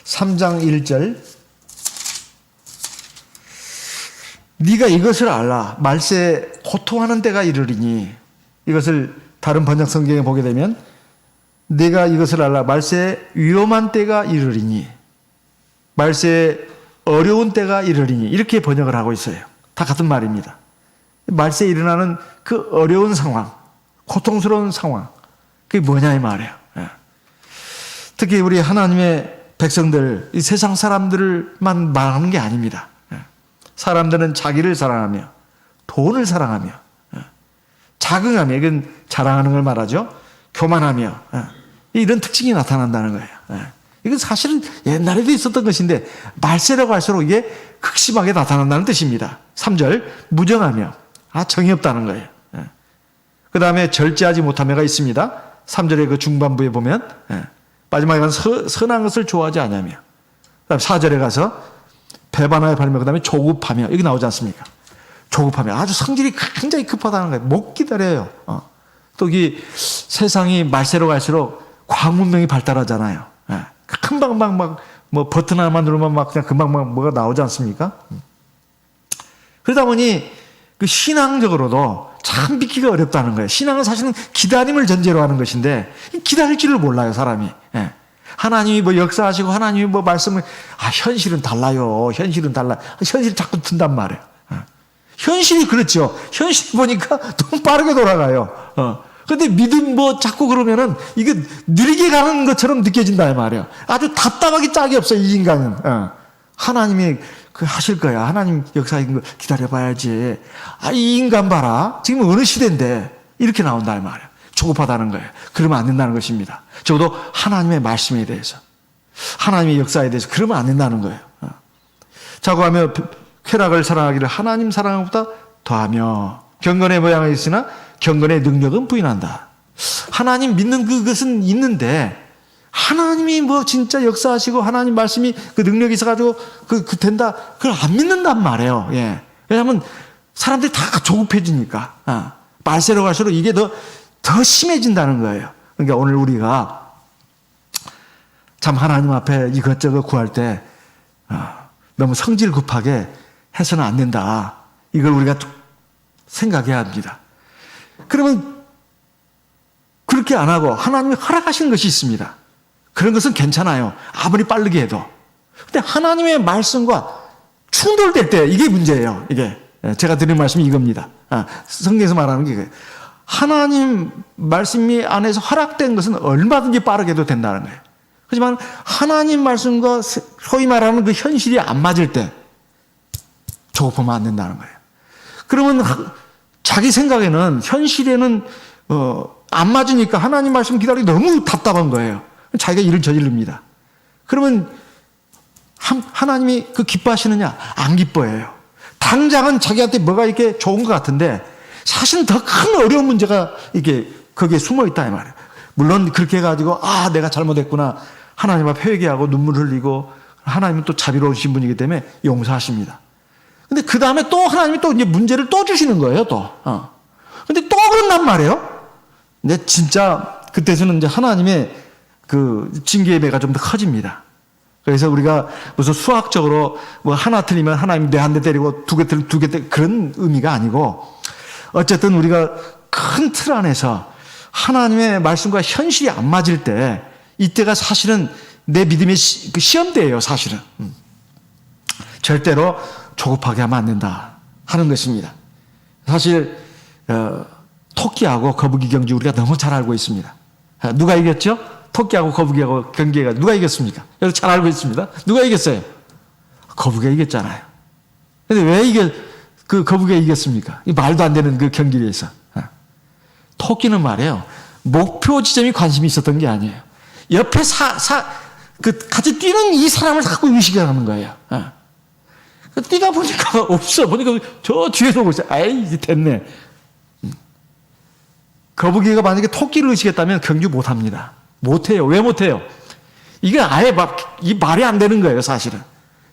3장 1절. 네가 이것을 알라. 말세에 고통하는 때가 이르리니. 이것을 다른 번역 성경에 보게 되면 네가 이것을 알라. 말세에 위험한 때가 이르리니. 말세에 어려운 때가 이르리니. 이렇게 번역을 하고 있어요. 다 같은 말입니다. 말세에 일어나는 그 어려운 상황, 고통스러운 상황, 그게 뭐냐 이 말이에요. 특히 우리 하나님의 백성들, 이 세상 사람들만 말하는 게 아닙니다. 사람들은 자기를 사랑하며 돈을 사랑하며 자긍하며, 이건 자랑하는 걸 말하죠. 교만하며 이런 특징이 나타난다는 거예요. 이건 사실은 옛날에도 있었던 것인데 말세라고 할수록 이게 극심하게 나타난다는 뜻입니다. 3절 무정하며, 정이 없다는 거예요. 그 다음에 절제하지 못하며가 있습니다. 3절의 그 중반부에 보면 마지막에 가서 선한 것을 좋아하지 않으며, 그 다음에 4절에 가서 배반하여 발며, 그 다음에 조급하며, 여기 나오지 않습니까? 조급하며, 아주 성질이 굉장히 급하다는 거예요. 못 기다려요. 또 이 세상이 말세로 갈수록 과학 문명이 발달하잖아요. 금방방 막 뭐 버튼 하나만 누르면 막 그냥 금방 막 뭐가 나오지 않습니까? 그러다 보니 그 신앙적으로도 참 믿기가 어렵다는 거예요. 신앙은 사실은 기다림을 전제로 하는 것인데 기다릴 줄을 몰라요, 사람이. 하나님이 뭐 역사하시고 하나님이 뭐 말씀을, 현실은 달라요. 현실은 달라. 현실 자꾸 든단 말이에요. 현실이 그렇죠. 현실 보니까 너무 빠르게 돌아가요. 근데 믿음 뭐 자꾸 그러면은 이게 느리게 가는 것처럼 느껴진다 이 말이에요. 아주 답답하기 짝이 없어요, 이 인간은. 하나님이 그 하실 거야. 하나님 역사인 거 기다려봐야지. 이 인간 봐라. 지금 어느 시대인데 이렇게 나온다 이 말이에요. 조급하다는 거예요. 그러면 안 된다는 것입니다. 적어도 하나님의 말씀에 대해서. 하나님의 역사에 대해서 그러면 안 된다는 거예요. 자고 하며 쾌락을 사랑하기를 하나님 사랑보다 더하며 경건의 모양이 있으나 경건의 능력은 부인한다. 하나님 믿는 그것은 있는데 하나님이 뭐 진짜 역사하시고 하나님 말씀이 그 능력이 있어가지고 그 된다 그걸 안 믿는단 말이에요. 예. 왜냐하면 사람들이 다 조급해지니까 말세로 갈수록 이게 더 심해진다는 거예요. 그러니까 오늘 우리가 참 하나님 앞에 이것저것 구할 때 너무 성질 급하게 해서는 안 된다. 이걸 우리가 생각해야 합니다. 그러면 그렇게 안 하고 하나님이 허락하시는 것이 있습니다. 그런 것은 괜찮아요. 아무리 빠르게 해도. 근데 하나님의 말씀과 충돌될 때 이게 문제예요. 이게 제가 드린 말씀이 이겁니다. 성경에서 말하는 게 하나님 말씀이 안에서 허락된 것은 얼마든지 빠르게 해도 된다는 거예요. 하지만 하나님 말씀과 소위 말하는 그 현실이 안 맞을 때 조급하면 안 된다는 거예요. 그러면 자기 생각에는 현실에는 안 맞으니까 하나님 말씀 기다리기 너무 답답한 거예요. 자기가 일을 저지릅니다. 그러면 하나님이 그 기뻐하시느냐? 안 기뻐해요. 당장은 자기한테 뭐가 이렇게 좋은 것 같은데 사실은 더 큰 어려운 문제가 이게 거기에 숨어 있다 이 말이에요. 물론 그렇게 해가지고 내가 잘못했구나 하나님 앞에 회개하고 눈물 흘리고 하나님은 또 자비로우신 분이기 때문에 용서하십니다. 근데 그 다음에 또 하나님이 또 이제 문제를 또 주시는 거예요, 또. 근데 또 그런단 말이에요. 근데 진짜 그때서는 이제 하나님의 그 징계의 배가 좀 더 커집니다. 그래서 우리가 무슨 수학적으로 뭐 하나 틀리면 하나님 뇌 한 대 때리고 두 개 틀리면 두 개 때리고 그런 의미가 아니고 어쨌든 우리가 큰 틀 안에서 하나님의 말씀과 현실이 안 맞을 때 이때가 사실은 내 믿음의 시험대예요, 사실은. 절대로 조급하게 하면 안 된다 하는 것입니다. 사실 토끼하고 거북이 경주 우리가 너무 잘 알고 있습니다. 누가 이겼죠? 토끼하고 거북이하고 경기가 누가 이겼습니까? 여러분 잘 알고 있습니다. 누가 이겼어요? 거북이가 이겼잖아요. 근데 왜 이게 그 거북이가 이겼습니까? 이 말도 안 되는 그 경기에서. 토끼는 말이에요. 목표 지점이 관심이 있었던 게 아니에요. 옆에 같이 뛰는 이 사람을 자꾸 의식하는 거예요. 뛰다 보니까 없어. 보니까 저 뒤에서 오고 있어요. 이제 됐네. 거북이가 만약에 토끼를 의식했다면 경주 못 합니다. 못해요. 왜 못해요? 이게 아예 이 말이 안 되는 거예요, 사실은.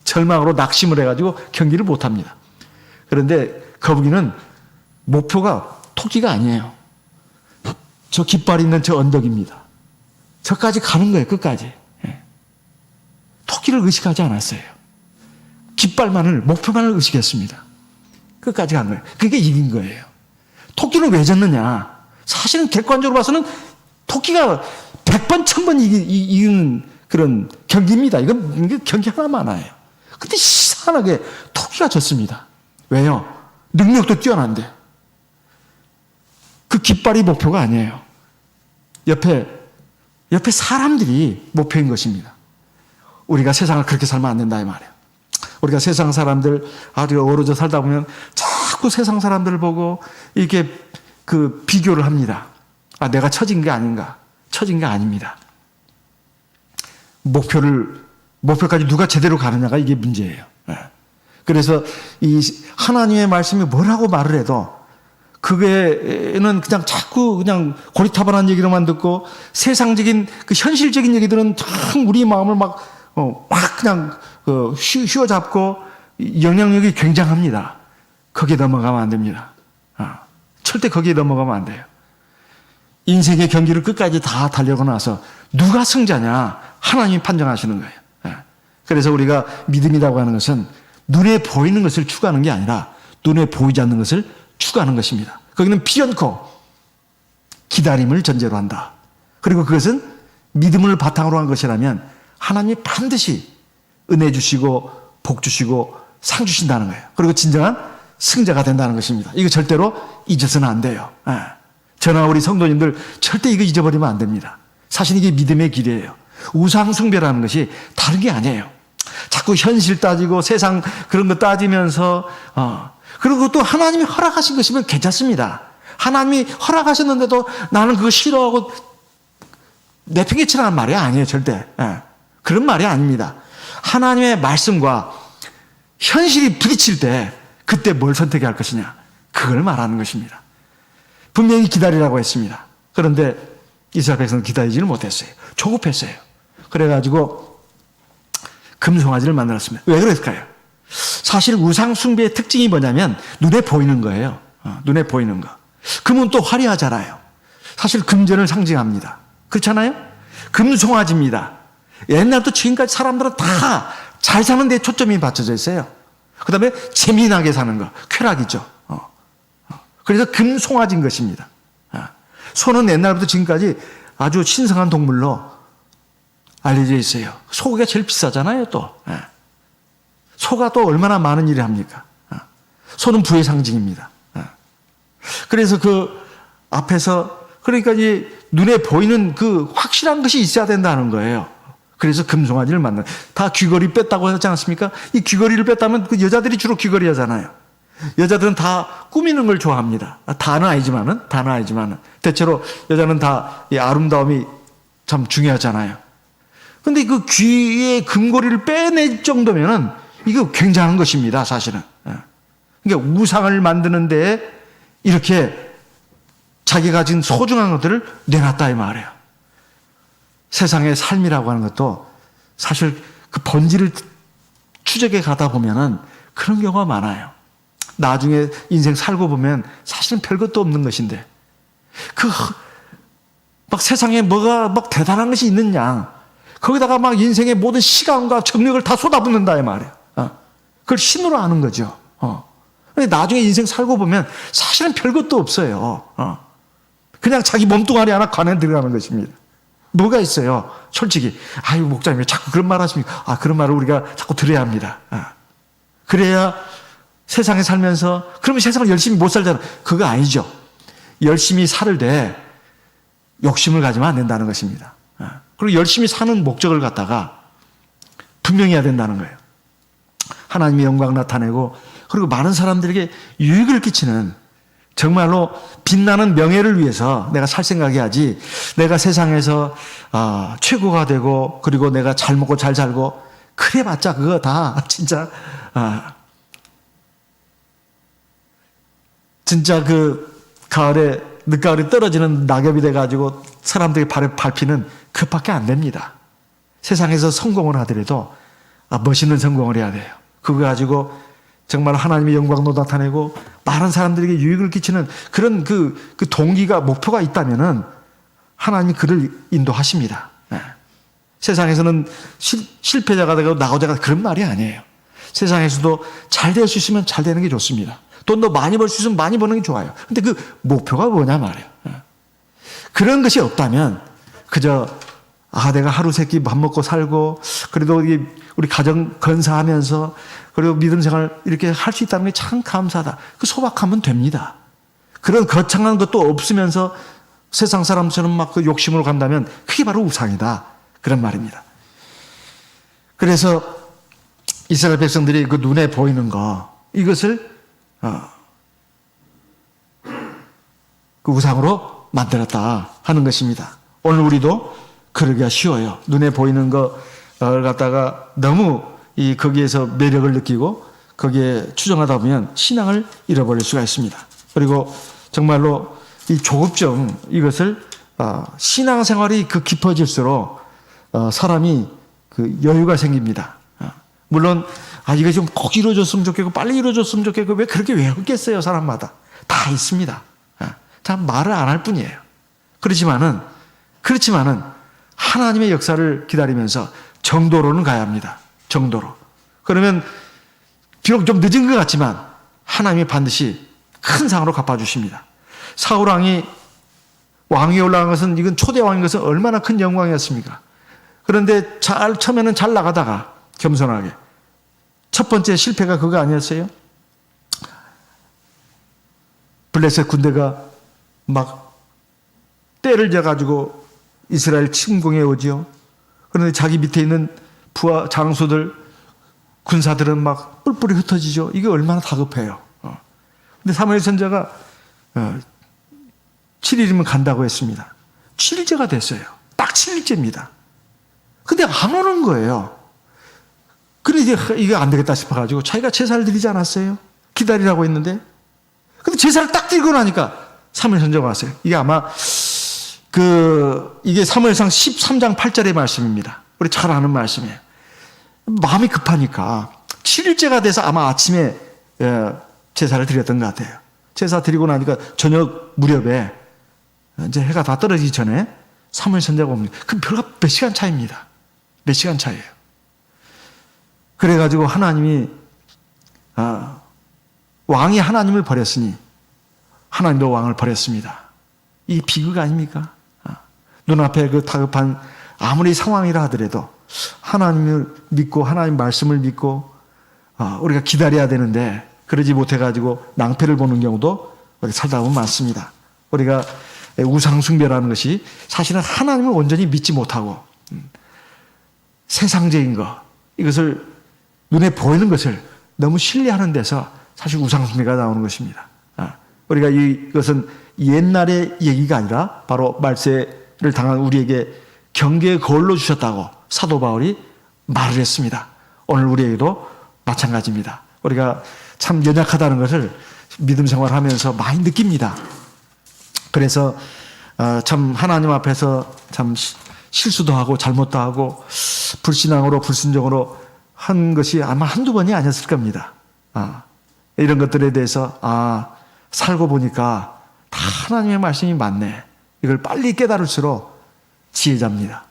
절망으로 낙심을 해가지고 경기를 못 합니다. 그런데 거북이는 목표가 토끼가 아니에요. 저 깃발 있는 저 언덕입니다. 저까지 가는 거예요, 끝까지. 토끼를 의식하지 않았어요. 깃발만을, 목표만을 의식했습니다. 끝까지 간 거예요. 그게 이긴 거예요. 토끼는 왜 졌느냐? 사실은 객관적으로 봐서는 토끼가 100번, 1000번 이기는 그런 경기입니다. 이건 경기 하나만 하나예요. 근데 이상하게 토끼가 졌습니다. 왜요? 능력도 뛰어난데. 그 깃발이 목표가 아니에요. 옆에 사람들이 목표인 것입니다. 우리가 세상을 그렇게 살면 안 된다 이 말이에요. 우리가 세상 사람들 아주 어우러져 살다 보면 자꾸 세상 사람들을 보고 이렇게 그 비교를 합니다. 내가 처진 게 아닌가? 처진 게 아닙니다. 목표까지 누가 제대로 가느냐가 이게 문제예요. 그래서 이 하나님의 말씀이 뭐라고 말을 해도 그게는 그냥 자꾸 그냥 고리타분한 얘기로만 듣고 세상적인 그 현실적인 얘기들은 참 우리 마음을 막 그냥 휘어잡고 영향력이 굉장합니다. 거기에 넘어가면 안 됩니다. 절대 거기에 넘어가면 안 돼요. 인생의 경기를 끝까지 다 달려고 나서 누가 승자냐 하나님이 판정하시는 거예요. 그래서 우리가 믿음이라고 하는 것은 눈에 보이는 것을 추구하는 게 아니라 눈에 보이지 않는 것을 추구하는 것입니다. 거기는 피연코 기다림을 전제로 한다. 그리고 그것은 믿음을 바탕으로 한 것이라면 하나님이 반드시 은혜 주시고 복 주시고 상 주신다는 거예요. 그리고 진정한 승자가 된다는 것입니다. 이거 절대로 잊어서는 안 돼요. 저나 우리 성도님들 절대 이거 잊어버리면 안 됩니다. 사실 이게 믿음의 길이에요. 우상 숭배라는 것이 다른 게 아니에요. 자꾸 현실 따지고 세상 그런 거 따지면서 그리고 또 하나님이 허락하신 것이면 괜찮습니다. 하나님이 허락하셨는데도 나는 그거 싫어하고 내팽개치라는 말이 아니에요. 절대. 그런 말이 아닙니다. 하나님의 말씀과 현실이 부딪힐 때 그때 뭘 선택해야 할 것이냐, 그걸 말하는 것입니다. 분명히 기다리라고 했습니다. 그런데 이스라엘 백성은 기다리지를 못했어요. 조급했어요. 그래가지고 금송아지를 만들었습니다. 왜 그랬을까요? 사실 우상 숭배의 특징이 뭐냐면 눈에 보이는 거예요. 눈에 보이는 거. 금은 또 화려하잖아요. 사실 금전을 상징합니다. 그렇잖아요? 금송아지입니다. 옛날부터 지금까지 사람들은 다 잘 사는 데 초점이 맞춰져 있어요. 그 다음에 재미나게 사는 거, 쾌락이죠. 그래서 금송아지인 것입니다. 소는 옛날부터 지금까지 아주 신성한 동물로 알려져 있어요. 소고기가 제일 비싸잖아요, 또. 소가 또 얼마나 많은 일을 합니까? 소는 부의 상징입니다. 그래서 그 앞에서, 그러니까 이 눈에 보이는 그 확실한 것이 있어야 된다는 거예요. 그래서 금송아지를 만나. 다 귀걸이 뺐다고 하지 않습니까? 이 귀걸이를 뺐다면 그 여자들이 주로 귀걸이 하잖아요. 여자들은 다 꾸미는 걸 좋아합니다. 다는 아니지만은. 대체로 여자는 다 이 아름다움이 참 중요하잖아요. 근데 그 귀에 금고리를 빼낼 정도면은 이거 굉장한 것입니다, 사실은. 그러니까 우상을 만드는데 이렇게 자기가 가진 소중한 것들을 내놨다 이 말이에요. 세상의 삶이라고 하는 것도 사실 그 본질을 추적해 가다 보면은 그런 경우가 많아요. 나중에 인생 살고 보면 사실은 별것도 없는 것인데 막 세상에 뭐가 막 대단한 것이 있느냐, 거기다가 막 인생의 모든 시간과 정력을 다 쏟아붓는다 이 말이에요. 그걸 신으로 아는 거죠. 근데 나중에 인생 살고 보면 사실은 별것도 없어요. 그냥 자기 몸뚱아리 하나 관에 들어가는 것입니다. 뭐가 있어요? 솔직히. 아유, 목사님 왜 자꾸 그런 말 하십니까? 그런 말을 우리가 자꾸 들어야 합니다. 그래야 세상에 살면서, 그러면 세상을 열심히 못 살잖아. 그거 아니죠. 열심히 살을 때 욕심을 가지면 안 된다는 것입니다. 그리고 열심히 사는 목적을 갖다가 분명히 해야 된다는 거예요. 하나님의 영광 나타내고, 그리고 많은 사람들에게 유익을 끼치는, 정말로 빛나는 명예를 위해서 내가 살 생각이 하지, 내가 세상에서 최고가 되고, 그리고 내가 잘 먹고 잘 살고, 그래봤자 그거 다 진짜 그 가을에, 늦가을에 떨어지는 낙엽이 돼가지고 사람들이 발에 밟히는 그것밖에 안 됩니다. 세상에서 성공을 하더라도 멋있는 성공을 해야 돼요. 그거 가지고 정말 하나님의 영광도 나타내고 많은 사람들에게 유익을 끼치는 그런 그 동기가, 목표가 있다면은 하나님이 그를 인도하십니다. 세상에서는 실패자가 되고 낙오자가 그런 말이 아니에요. 세상에서도 잘 될 수 있으면 잘 되는 게 좋습니다. 돈도 많이 벌 수 있으면 많이 버는 게 좋아요. 근데 그 목표가 뭐냐 말이에요. 그런 것이 없다면 그저 내가 하루 세끼 밥 먹고 살고, 그래도 우리 가정 건사하면서, 그리고 믿음 생활 이렇게 할 수 있다는 게 참 감사하다. 그 소박하면 됩니다. 그런 거창한 것도 없으면서 세상 사람처럼 막 그 욕심으로 간다면 그게 바로 우상이다. 그런 말입니다. 그래서 이스라엘 백성들이 그 눈에 보이는 거, 이것을 그 우상으로 만들었다 하는 것입니다. 오늘 우리도 그러기가 쉬워요. 눈에 보이는 것을 갖다가 너무 거기에서 매력을 느끼고 거기에 추정하다 보면 신앙을 잃어버릴 수가 있습니다. 그리고 정말로 이 조급증, 이것을 신앙생활이 깊어질수록 사람이 그 여유가 생깁니다. 물론 이거 좀 꼭 이루어졌으면 좋겠고 빨리 이루어졌으면 좋겠고 왜 그렇게 왜 없겠어요, 사람마다. 다 있습니다. 참 말을 안 할 뿐이에요. 그렇지만은 하나님의 역사를 기다리면서 정도로는 가야 합니다. 정도로. 그러면 비록 좀 늦은 것 같지만 하나님이 반드시 큰 상으로 갚아주십니다. 사울왕이 왕위에 올라간 것은, 이건 초대 왕인 것은 얼마나 큰 영광이었습니까? 그런데 처음에는 잘 나가다가 겸손하게, 첫 번째 실패가 그거 아니었어요? 블레셋 군대가 막 때를 져가지고 이스라엘 침공해 오지요. 그런데 자기 밑에 있는 부하 장수들, 군사들은 막 뿔뿔이 흩어지죠. 이게 얼마나 다급해요. 근데 사무엘 선지자가 7일이면 간다고 했습니다. 7일째가 됐어요. 딱 7일째입니다. 근데 안 오는 거예요. 그래 이게 안 되겠다 싶어가지고 자기가 제사를 드리지 않았어요. 기다리라고 했는데. 근데 제사를 딱 드리고 나니까 사무엘 선지자가 왔어요. 이게 아마 이게 사무엘상 13장 8절의 말씀입니다. 우리 잘 아는 말씀이에요. 마음이 급하니까 7일째가 돼서 아마 아침에 제사를 드렸던 것 같아요. 제사 드리고 나니까 저녁 무렵에 이제 해가 다 떨어지기 전에 사무엘 선지자가 옵니다. 그럼 별거 몇 시간 차이입니다. 몇 시간 차이예요. 그래가지고 하나님이 왕이 하나님을 버렸으니 하나님도 왕을 버렸습니다. 이 비극 아닙니까? 눈앞에 그 다급한 아무리 상황이라 하더라도 하나님을 믿고 하나님 말씀을 믿고 우리가 기다려야 되는데 그러지 못해가지고 낭패를 보는 경우도 우리 살다 보면 많습니다. 우리가 우상숭배라는 것이 사실은 하나님을 온전히 믿지 못하고 세상적인 것, 이것을 눈에 보이는 것을 너무 신뢰하는 데서 사실 우상숭배가 나오는 것입니다. 우리가 이것은 옛날의 얘기가 아니라 바로 말세를 당한 우리에게 경계의 거울로 주셨다고 사도 바울이 말을 했습니다. 오늘 우리에게도 마찬가지입니다. 우리가 참 연약하다는 것을 믿음 생활하면서 많이 느낍니다. 그래서 참 하나님 앞에서 참 실수도 하고 잘못도 하고 불신앙으로 불순종으로 한 것이 아마 한두 번이 아니었을 겁니다. 이런 것들에 대해서 살고 보니까 다 하나님의 말씀이 맞네. 이걸 빨리 깨달을수록 지혜자입니다.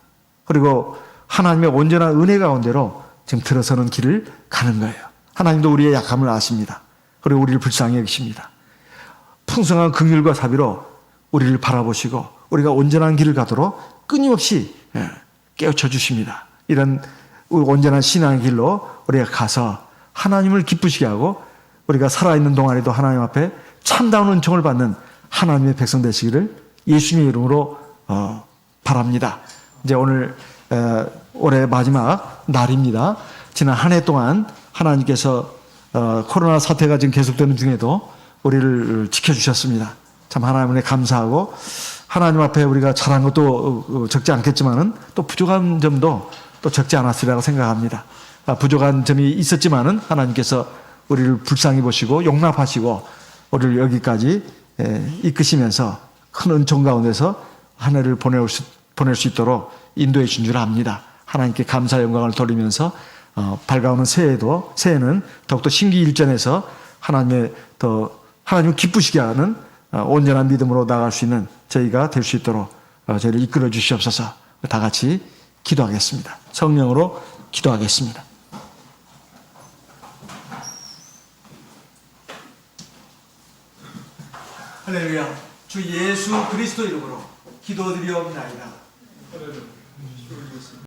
그리고 하나님의 온전한 은혜 가운데로 지금 들어서는 길을 가는 거예요. 하나님도 우리의 약함을 아십니다. 그리고 우리를 불쌍히 여기십니다. 풍성한 긍휼과 자비로 우리를 바라보시고 우리가 온전한 길을 가도록 끊임없이 깨우쳐 주십니다. 이런 온전한 신앙의 길로 우리가 가서 하나님을 기쁘시게 하고 우리가 살아있는 동안에도 하나님 앞에 참다운 은총을 받는 하나님의 백성 되시기를 예수님의 이름으로 바랍니다. 이제 오늘 올해 마지막 날입니다. 지난 한 해 동안 하나님께서 코로나 사태가 지금 계속되는 중에도 우리를 지켜주셨습니다. 참 하나님에 감사하고 하나님 앞에 우리가 잘한 것도 적지 않겠지만은 또 부족한 점도 또 적지 않았으리라고 생각합니다. 부족한 점이 있었지만은 하나님께서 우리를 불쌍히 보시고 용납하시고 우리를 여기까지 이끄시면서 큰 은총 가운데서 한 해를 보낼 수 있도록 인도해 준 줄 압니다. 하나님께 감사 영광을 돌리면서 밝아오는 새해는 더욱더 심기일전해서 하나님을 기쁘시게 하는 온전한 믿음으로 나아갈 수 있는 저희가 될 수 있도록 저희를 이끌어 주시옵소서. 다 같이 기도하겠습니다. 성령으로 기도하겠습니다. 할렐루야. 주 예수 그리스도 이름으로 기도드리옵나이다.